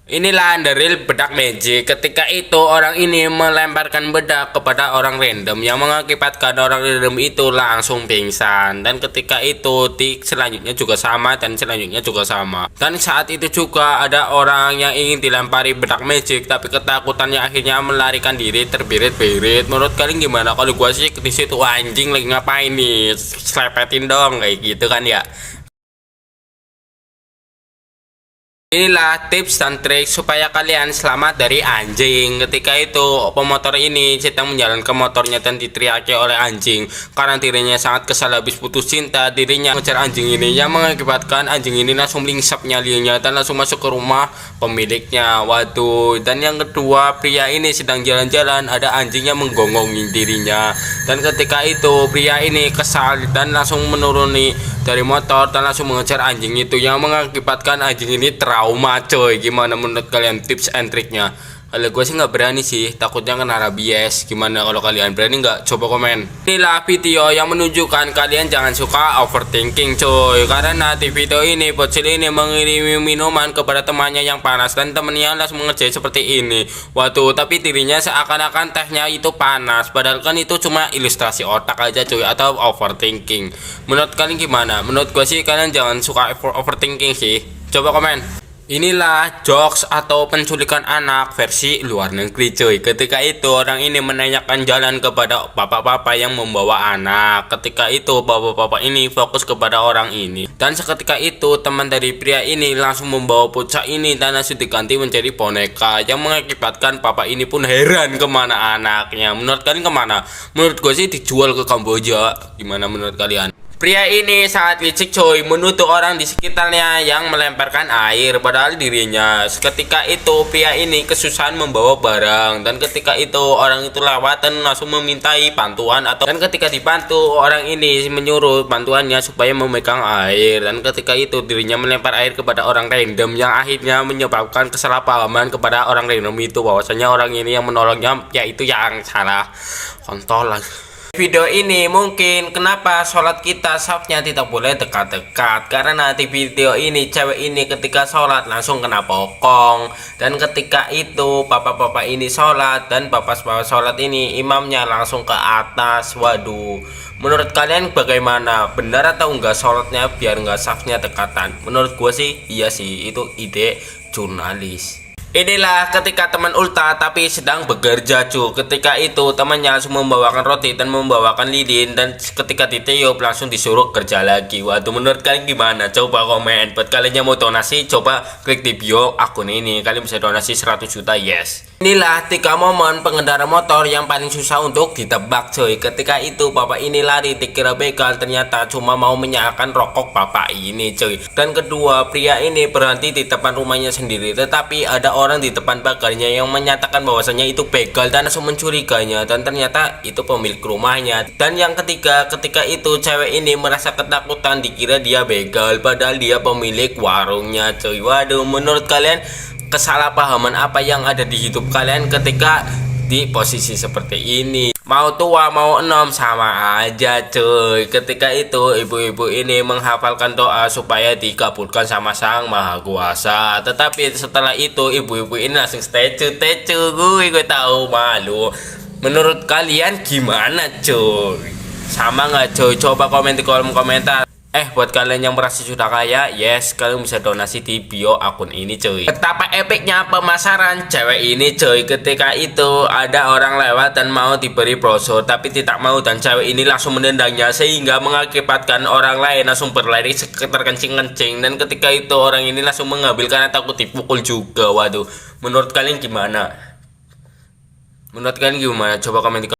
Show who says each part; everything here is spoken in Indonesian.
Speaker 1: Inilah the real bedak magic. Ketika itu orang ini melemparkan bedak kepada orang random yang mengakibatkan orang random itu langsung pingsan. Dan ketika itu selanjutnya juga sama dan selanjutnya juga sama. Dan saat itu juga ada orang yang ingin dilempari bedak magic tapi ketakutannya akhirnya melarikan diri terbirit-birit. Menurut kalian gimana? Kalau gua sih di situ anjing lagi ngapain nih? Selepetin dong kayak gitu kan ya. Inilah tips dan trik supaya kalian selamat dari anjing. Ketika itu pemotor ini sedang menjalankan motornya dan diteriaki oleh anjing karena dirinya sangat kesal habis putus cinta. Dirinya mengejar anjing ini yang mengakibatkan anjing ini langsung lingsap nyalinya dan langsung masuk ke rumah pemiliknya. Waduh. Dan yang kedua, pria ini sedang jalan-jalan, ada anjing yang menggonggongin dirinya. Dan ketika itu pria ini kesal dan langsung menuruni dari motor dan langsung mengejar anjing itu yang mengakibatkan anjing ini trauma coy. Gimana menurut kalian tips and triknya? Kalau gue sih nggak berani sih, takutnya kena rabies. Gimana kalau kalian berani nggak? Coba komen. Inilah video yang menunjukkan kalian jangan suka overthinking coy. Karena di video ini bocil ini mengirimi minuman kepada temannya yang panas dan temannya langsung mengerjain seperti ini. Waduh, tapi dirinya seakan-akan tehnya itu panas. Padahal kan itu cuma ilustrasi otak aja coy, atau overthinking. Menurut kalian gimana? Menurut gue sih kalian jangan suka overthinking sih. Coba komen. Inilah jokes atau penculikan anak versi luar negeri cuy. Ketika itu orang ini menanyakan jalan kepada bapak-bapak yang membawa anak. Ketika itu bapak-bapak ini fokus kepada orang ini. Dan seketika itu teman dari pria ini langsung membawa bocah ini dan langsung diganti menjadi boneka. Yang mengakibatkan bapak ini pun heran kemana anaknya. Menurut kalian kemana? Menurut gue sih dijual ke Kamboja. Gimana menurut kalian? Pria ini sangat licik coy, menuduh orang di sekitarnya yang melemparkan air padahal dirinya. Seketika itu pria ini kesusahan membawa barang dan ketika itu orang itu lewat dan langsung memintai bantuan atau dan ketika dibantu orang ini menyuruh bantuannya supaya memegang air dan ketika itu dirinya melempar air kepada orang random yang akhirnya menyebabkan kesalahpahaman kepada orang random itu bahwasanya orang ini yang menolongnya yaitu yang salah. Kontol lah. Video ini mungkin kenapa sholat kita safnya tidak boleh dekat-dekat karena di video ini cewek ini ketika sholat langsung kena pokong dan ketika itu bapak-bapak ini sholat dan bapak-bapak sholat ini imamnya langsung ke atas. Waduh, menurut kalian bagaimana, benar atau enggak sholatnya biar enggak safnya dekatan? Menurut gue sih iya sih, itu ide jurnalis. Inilah ketika teman ulta tapi sedang bekerja cu. Ketika itu temannya langsung membawakan roti dan membawakan lilin dan ketika ditiup langsung disuruh kerja lagi. Waduh, menurut kalian gimana? Coba komen. Buat kalian yang mau donasi coba klik di bio akun ini. Kalian bisa donasi 100 juta yes. Inilah 3 momen pengendara motor yang paling susah untuk ditebak coy. Ketika itu bapak ini lari dikira begal ternyata cuma mau menyalakan rokok bapak ini coy. Dan kedua, pria ini berhenti di depan rumahnya sendiri tetapi ada orang di depan pagarnya yang menyatakan bahwasanya itu begal dan langsung mencuriganya dan ternyata itu pemilik rumahnya. Dan yang ketiga, ketika itu cewek ini merasa ketakutan dikira dia begal padahal dia pemilik warungnya coy. Waduh, menurut kalian kesalahpahaman apa yang ada di hidup kalian ketika di posisi seperti ini? Mau tua mau enom sama aja cuy. Ketika itu ibu-ibu ini menghafalkan doa supaya dikabulkan sama Sang Maha Kuasa. Tetapi setelah itu ibu-ibu ini langsung statue gue tahu malu. Menurut kalian gimana cuy? Sama nggak cuy? Coba komen di kolom komentar. Buat kalian yang merasa sudah kaya, yes, kalian bisa donasi di bio akun ini cuy. Betapa epicnya pemasaran cewek ini cuy. Ketika itu ada orang lewat dan mau diberi brosur tapi tidak mau dan cewek ini langsung menendangnya sehingga mengakibatkan orang lain langsung berlari sekitar kencing-kencing dan ketika itu orang ini langsung mengambil karena takut dipukul juga. Waduh, menurut kalian gimana? Menurut kalian gimana? Coba komen di